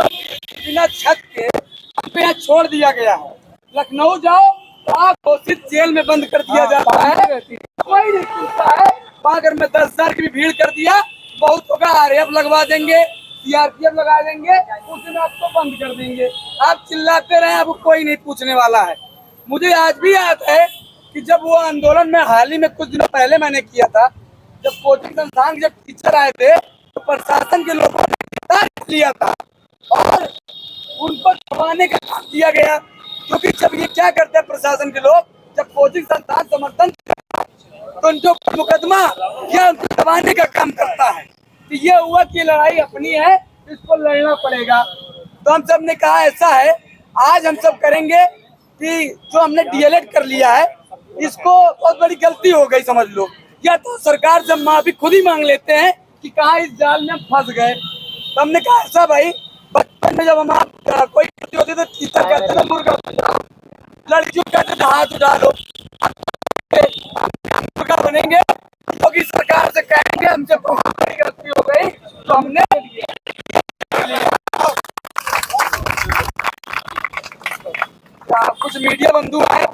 बिना छत के पे यहाँ छोड़ दिया गया है। लखनऊ जाओ तो आप घोषित जेल में बंद कर दिया जाता है, कोई नहीं पूछता है। अगर में 10,000 की भी भीड़ कर दिया, बहुत होगा, आरएएफ लगवा देंगे, सीआरपीएफ लगा देंगे, उस दिन आपको बंद कर देंगे। आप चिल्लाते रहे, आपको कोई नहीं पूछने वाला है। मुझे आज भी याद है कि जब वो आंदोलन में हाल ही में कुछ दिनों पहले मैंने किया था, जब कोचिंग संस्थान जब टीचर आए थे तो प्रशासन के लोगों ने लिया था और उनको दबाने का काम किया गया। क्योंकि जब ये क्या करते हैं प्रशासन के लोग, जब कोचिंग संस्थान समर्थन तो उनको मुकदमा या उनको दबाने का काम करता है। तो ये हुआ कि लड़ाई अपनी है, इसको लड़ना पड़ेगा। तो हम सब ने कहा ऐसा है, आज हम सब करेंगे कि जो हमने डीएलएड कर लिया है इसको बहुत बड़ी गलती हो गई समझ लो, या तो सरकार से माफी खुद ही मांग लेते हैं कि कहाँ इस जाल में फंस गए। तो हमने कहा ऐसा भाई, बचपन में जब हम कोई होते थे टीचर कहते थे मुर्गा, लड़कियों कहते थे हाथ उठा लो, मुर्गा बनेंगे क्योंकि सरकार से कहेंगे हमसे बहुत बड़ी गलती हो गई तो हमने कुछ मीडिया बंधु आए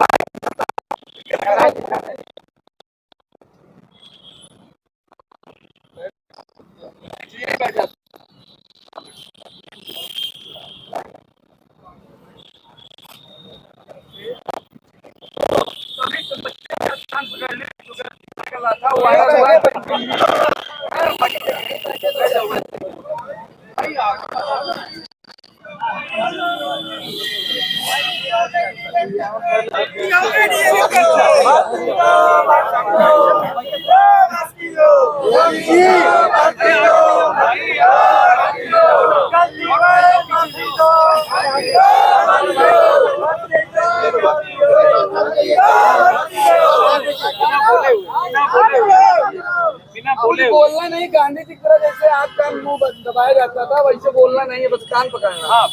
बोलना नहीं, गांधी जी की तरह जैसे आपका मुंह दबाया जाता था वैसे बोलना नहीं है, बस कान पकड़ना। हाँ,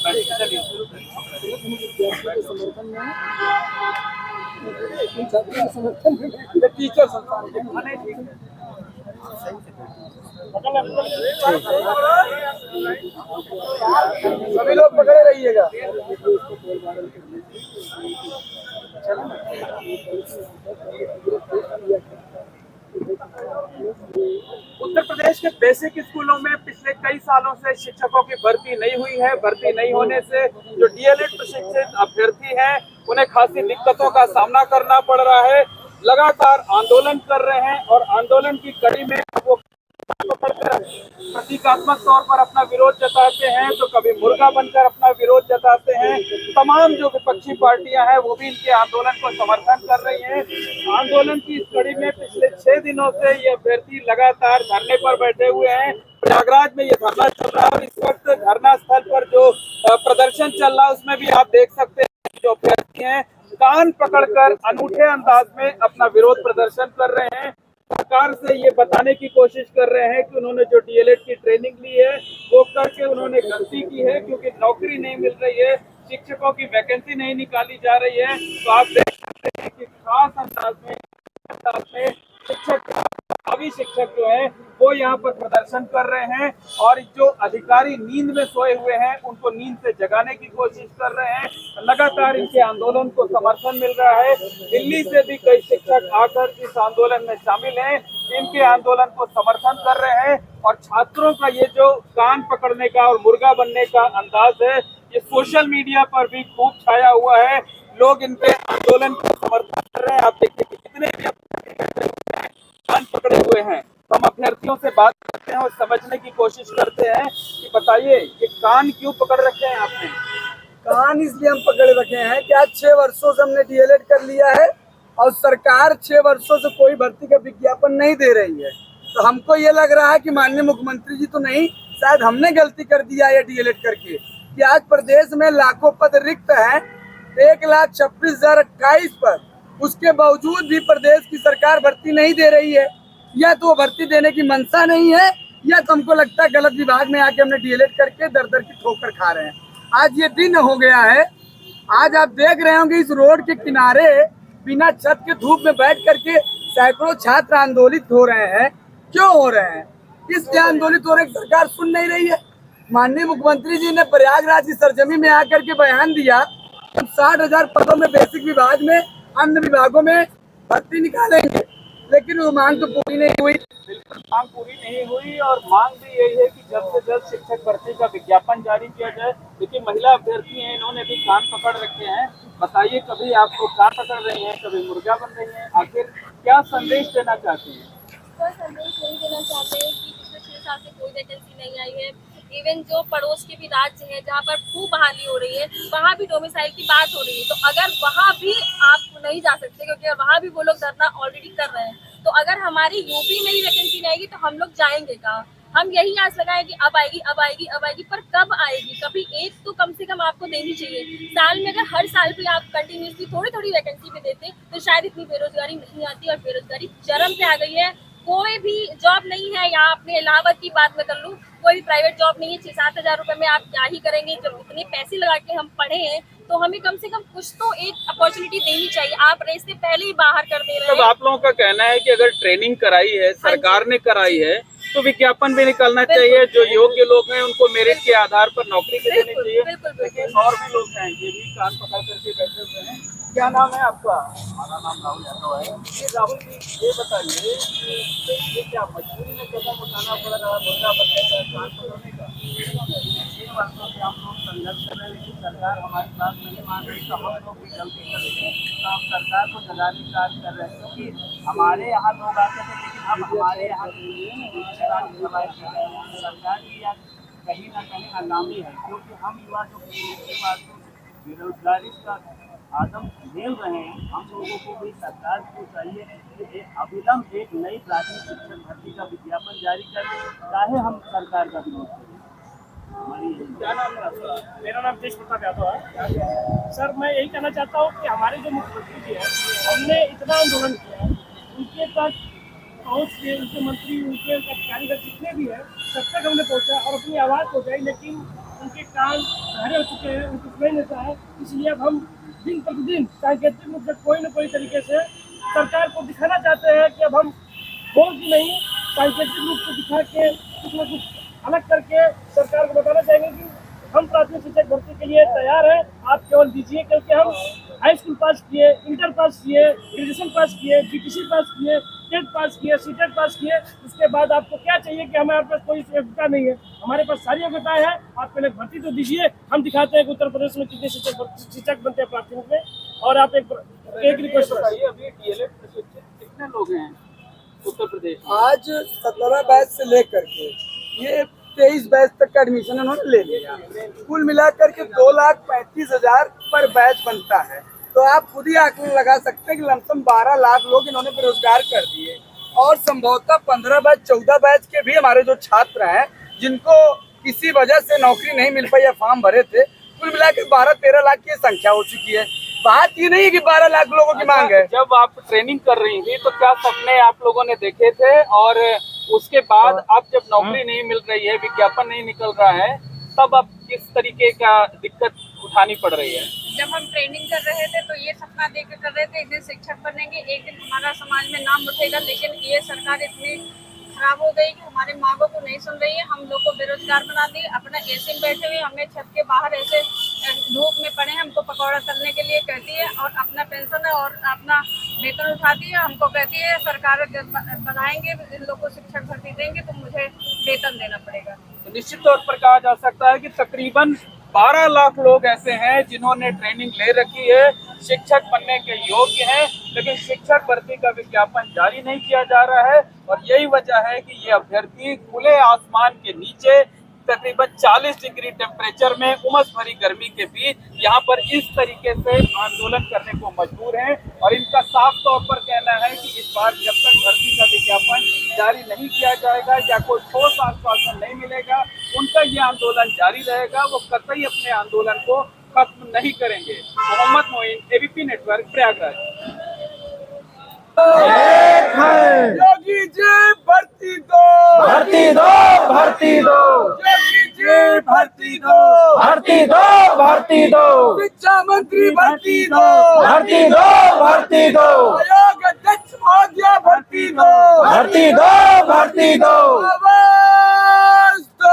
टीचर सभी लोग पकड़े रहिएगा। उत्तर प्रदेश के बेसिक स्कूलों में पिछले कई सालों से शिक्षकों की भर्ती नहीं हुई है। भर्ती नहीं होने से जो डीएलएड प्रशिक्षित अभ्यर्थी हैं उन्हें खासी दिक्कतों का सामना करना पड़ रहा है। लगातार आंदोलन कर रहे हैं और आंदोलन की कड़ी में वो प्रतीकात्मक तौर पर अपना विरोध जताते हैं तो कभी मुर्गा बनकर अपना विरोध जताते हैं। तमाम जो विपक्षी पार्टियां हैं वो भी इनके आंदोलन को समर्थन कर रही हैं। आंदोलन की इस कड़ी में पिछले 6 दिनों से ये अभ्यर्थी लगातार धरने पर बैठे हुए हैं। प्रयागराज में ये धरना चल रहा है और इस वक्त धरना स्थल पर जो प्रदर्शन चल रहा है उसमें भी आप देख सकते हैं जो अभ्यर्थी हैं कान पकड़कर अनूठे अंदाज में अपना विरोध प्रदर्शन कर रहे हैं। सरकार से ये बताने की कोशिश कर रहे हैं कि उन्होंने जो डीएलएड की ट्रेनिंग ली है वो करके उन्होंने गलती की है क्योंकि नौकरी नहीं मिल रही है, शिक्षकों की वैकेंसी नहीं निकाली जा रही है। तो आप देख सकते हैं कि खास अंदाज में शिक्षक जो है वो यहाँ पर प्रदर्शन कर रहे हैं और जो अधिकारी नींद में सोए हुए हैं उनको नींद से जगाने की कोशिश कर रहे हैं। लगातार इनके आंदोलन को समर्थन मिल रहा है। दिल्ली से भी कई शिक्षक आकर इस आंदोलन में शामिल हैं, इनके आंदोलन को समर्थन कर रहे हैं और छात्रों का ये जो कान पकड़ने का और मुर्गा बनने का अंदाज है ये सोशल मीडिया पर भी खूब छाया हुआ है। लोग इनके आंदोलन को समर्थन कर रहे हैं। आप देखिए कितने कान पकड़े हुए हैं। तो हम अभ्यर्थियों से बात करते हैं और समझने की कोशिश करते हैं कि बताइए ये कान क्यों पकड़ रखे हैं आपने? कान इसलिए हम पकड़ रखे हैं कि आज 6 वर्षों से हमने डीएलएड कर लिया है और सरकार 6 वर्षों से कोई भर्ती का विज्ञापन नहीं दे रही है। तो हमको ये लग रहा है कि माननीय मुख्यमंत्री जी तो नहीं, शायद हमने गलती कर दिया है डीएलएड करके कि आज प्रदेश में लाखों पद रिक्त हैं, 1,26,028 पर, उसके बावजूद भी प्रदेश की सरकार भर्ती नहीं दे रही है। या तो भर्ती देने की मंशा नहीं है या तो हमको लगता है गलत विभाग में आके हमने डीएलएड करके दर दर की ठोकर खा रहे हैं। आज ये दिन हो गया है, आज आप देख रहे होंगे इस रोड के किनारे बिना छत के धूप में बैठ करके सैकड़ों छात्र आंदोलित हो रहे हैं। क्यों हो रहे हैं? इसलिए आंदोलित हो रहे हैं, सरकार सुन नहीं रही है। माननीय मुख्यमंत्री जी ने प्रयागराज की सरजमी में आकर के बयान दिया, हम 60,000 पदों में बेसिक विभाग में, अन्य विभागों में भर्ती निकालेंगे, लेकिन वो मांग तो पूरी नहीं हुई। मांग पूरी नहीं हुई और मांग भी यही है कि जल्द से जल्द शिक्षक भर्ती का विज्ञापन जारी किया जाए। देखिए महिला अभ्यर्थी हैं, इन्होंने भी कान पकड़ रखे हैं। बताइए, कभी आपको कान पकड़ रही हैं, कभी मुर्गा बन रही हैं, आखिर क्या संदेश देना चाहती हैं? कोई संदेश नहीं देना चाहते हैं कि पिछले 6 साल से कोई वैकेंसी नहीं आई है। इवन जो पड़ोस के भी राज्य हैं जहाँ पर खूब बहाली हो रही है, वहाँ भी डोमिसाइल की बात हो रही है। तो अगर वहाँ भी आप नहीं जा सकते, क्योंकि वहाँ भी वो लोग धरना ऑलरेडी कर रहे हैं, तो अगर हमारी यूपी में ही वैकेंसी नहीं आएगी तो हम लोग जाएंगे कहाँ? हम यही आस लगाए कि अब आएगी, अब आएगी, अब आएगी, पर कब आएगी? कभी एक तो कम से कम आपको देनी चाहिए। साल में अगर हर साल भी आप कंटिन्यूसली थोड़ी थोड़ी वैकेंसी पे देते तो शायद इतनी बेरोजगारी नहीं आती। और बेरोजगारी चरम पे आ गई है। कोई भी जॉब नहीं है। यहाँ अपने इलाहाबाद की बात में कर लूँ, कोई भी प्राइवेट जॉब नहीं है। 6-7 हजार रुपए में आप क्या ही करेंगे? जब इतने पैसे लगा के हम पढ़े हैं तो हमें कम से कम कुछ तो एक अपॉर्चुनिटी देनी चाहिए। आप रेस से पहले ही बाहर कर दे रहे तब हैं। आप लोगों का कहना है कि अगर ट्रेनिंग कराई है, सरकार ने कराई है, तो विज्ञापन भी निकालना चाहिए। जो योग्य लोग हैं उनको मेरिट के आधार पर नौकरी भी देनी चाहिए। लेकिन और भी लोग हैं, ये भी कान पकड़ करके बैठे हुए हैं। क्या नाम है आपका? हमारा नाम राहुल यादव है। ये राहुल जी, ये बताइए कि ये क्या मजबूरी में कदम उठाना पड़ रहा है मुर्गा बनने का, कान पकड़ने का? इन वर्षों से हम लोग संघर्ष कर रहे हैं, लेकिन सरकार हमारी बात नहीं मान रही, तो हम लोग भी गलती कर रहे हैं। तो हम सरकार को जगाने का कार्य कर रहे हैं, क्योंकि हमारे यहाँ लोग आते थे, लेकिन अब हमारे यहाँ सरकार की या कहीं ना कहीं नाकामी है। क्योंकि हम युवा जो बेरोजगारी का आदम झेल रहे हैं, हम लोगों को भी सरकार को चाहिए कि अविलंब एक नई प्राथमिक शिक्षक भर्ती का विज्ञापन जारी करें, चाहे हम सरकार का विरोध करें। क्या नाम है आपका? मेरा नाम तेज प्रताप यादव है। सर, मैं यही कहना चाहता हूँ कि हमारे जो मुख्यमंत्री जी हैं, हमने इतना आंदोलन किया, उनके तक पहुँच के, उनके मंत्री, उनके अधिकारीगण जितने भी हैं, सब तक हमने पहुँचा और अपनी आवाज़ पहुँचाई, लेकिन उनके कान बहरे हो चुके हैं, उनको सुनाई नहीं देता है। इसलिए अब हम दिन प्रतिदिन सांकेतिक रूप से कोई न कोई तरीके से सरकार को दिखाना चाहते हैं कि अब हम बोल की नहीं, सांकेतिक रूप से दिखा के कुछ न कुछ अलग करके सरकार को बताना चाहेंगे कि हम प्राथमिक शिक्षक भर्ती के लिए तैयार हैं, आप केवल दीजिए। क्योंकि हम हाई स्कूल पास किए, इंटर पास किए, ग्रेजुएशन पास किए, बीटीसी पास किए, टेट पास किए, सीटेट पास किए, उसके बाद आपको क्या चाहिए कि हमारे पास कोई योग्यता नहीं है? हमारे पास सारी योग्यताएं हैं, आप पहले भर्ती तो दीजिए। हम दिखाते हैं कि उत्तर प्रदेश में कितने शिक्षक बनते हैं प्राथमिक में। और आप एक रिक्वेस्ट बताइए, अभी डीएलएड प्रशिक्षित कितने लोग हैं उत्तर प्रदेश में? आज 17 बैच से लेकर के ये 23 बैच तक का एडमिशन उन्होंने ले लिया। कुल मिलाकर के 2,35,000 पर बैच बनता है। तो आप खुद ही आंकलन लगा सकते हैं कि लमसम 12 लाख लोग इन्होंने बेरोजगार कर दिए। और संभवतः 15 बैच 14 बैच के भी हमारे जो छात्र हैं, जिनको किसी वजह से नौकरी नहीं मिल पाई या फॉर्म भरे थे, कुल मिलाकर 12-13 लाख की संख्या हो चुकी है। बात ये नहीं है कि 12 लाख लोगों की मांग है। जब आप ट्रेनिंग कर रही थी तो क्या सपने आप लोगों ने देखे थे? और उसके बाद अब जब नौकरी नहीं मिल रही है, विज्ञापन नहीं निकल रहा है, तब अब किस तरीके का दिक्कत उठानी पड़ रही है? जब हम ट्रेनिंग कर रहे थे तो ये सपना देख कर रहे थे, एक दिन शिक्षक बनेंगे, एक दिन हमारा समाज में नाम उठेगा। लेकिन ये सरकार इतनी खराब हो गई कि हमारे मांगों को नहीं सुन रही है। हम लोग को बेरोजगार बना दी। अपना एसी में बैठे हुए, हमें छत के बाहर ऐसे धूप में पड़े, हमको पकौड़ा तलने के लिए कहती है। और अपना पेंशन और अपना वेतन उठाती है, हमको कहती है सरकार बनाएंगे, इन लोग को शिक्षक भर्ती देंगे तो मुझे वेतन देना पड़ेगा। तो निश्चित तौर पर कहा जा सकता है कि तकरीबन 12 लाख लोग ऐसे हैं जिन्होंने ट्रेनिंग ले रखी है, शिक्षक बनने के योग्य हैं, लेकिन शिक्षक भर्ती का विज्ञापन जारी नहीं किया जा रहा है। और यही वजह है कि ये अभ्यर्थी खुले आसमान के नीचे तकरीबन 40 डिग्री टेम्परेचर में उमस भरी गर्मी के बीच यहाँ पर इस तरीके से आंदोलन करने को मजबूर हैं। और इनका साफ तौर पर कहना है कि इस बार जब तक भर्ती का विज्ञापन जारी नहीं किया जाएगा या कोई ठोस आश्वासन नहीं मिलेगा, उनका ये आंदोलन जारी रहेगा। वो कतई अपने आंदोलन को खत्म नहीं करेंगे। Mohammad Moin, ABP network, Prayagraj. योगी जी भर्ती दो, भर्ती दो, भर्ती दो, योगी जी भर्ती दो, भर्ती दो, भर्ती दो, शिक्षा मंत्री भर्ती दो, भर्ती दो, भर्ती दो, आयोग अध्यक्ष महोदय भर्ती दो, भर्ती दो, भर्ती दो, आवाज दो।